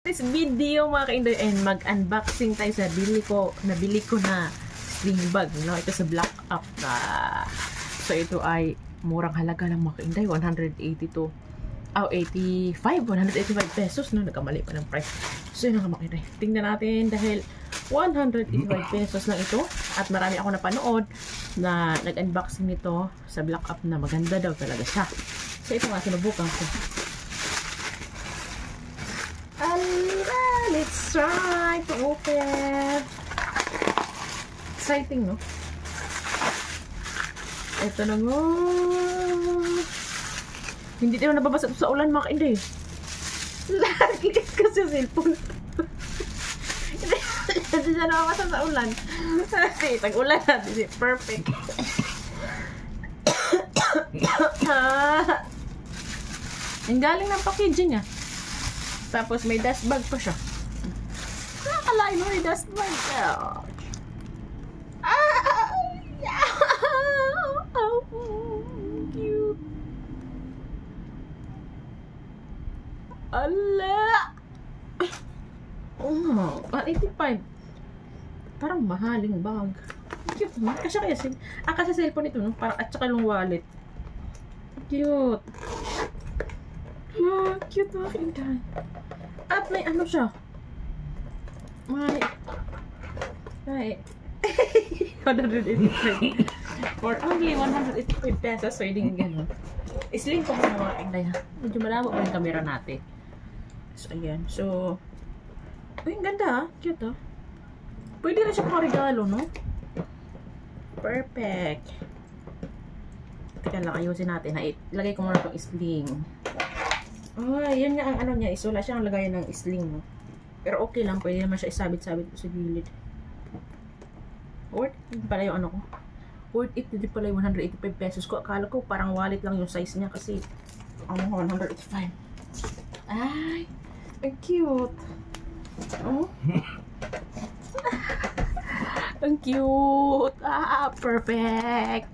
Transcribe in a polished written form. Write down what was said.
This video mga ka-Inday, and mag-unboxing tayo sa nabili ko na sling bag, no? Ito sa Black Up na. So ito ay murang halaga lang mga ka-Inday, 185 pesos, no? Nagkamali pa ng price. So yun nga mga ka-Inday, tingnan natin dahil 185 pesos lang ito at marami ako napanood na nag-unboxing nito sa Black Up na maganda daw talaga siya. So ito nga, sinubukan ko. Let's try to open. Exciting, no? Ito na nga. Hindi tayo nababasa sa ulan mga ka-Inday. Lagi kasi cellphone. Hindi siya nababasa sa ulan. Kasi tag-ulan natin. Perfect. Ang galing ng packaging ah. Tapos may dust bag pa siya. Nakakalain mo may dust bag. Cute. Ala! Oh, 185. Parang mahaling bag. Cute naman. Kasi kaya kasi cellphone ito, no? Parang at saka yung wallet. Cute. Ah, cute mga ka-Inday. At may ano siya. May 185 for only 185 pesos. So hindi nga gano'n. Isling ko muna mga ka-Inday ha. Medyo malabo pa yung camera natin. So ayan. So uy, ang ganda ha. Cute ha. Pwede na siya pang regalo, no? Perfect. Teka lang, ayusin natin ha. Ilagay ko muna itong sling. Ah, yan nga ang ano niya, is wala siyang lagayan ng sling, no? Pero okay lang, pwede naman siya isabit-sabit sa gilid. Worth it pala yung ano ko. Worth it din pala yung 185 pesos ko. Akala ko parang wallet lang yung size niya kasi ang 185. Ay, ang cute. Oh. Ang cute. Ah, perfect.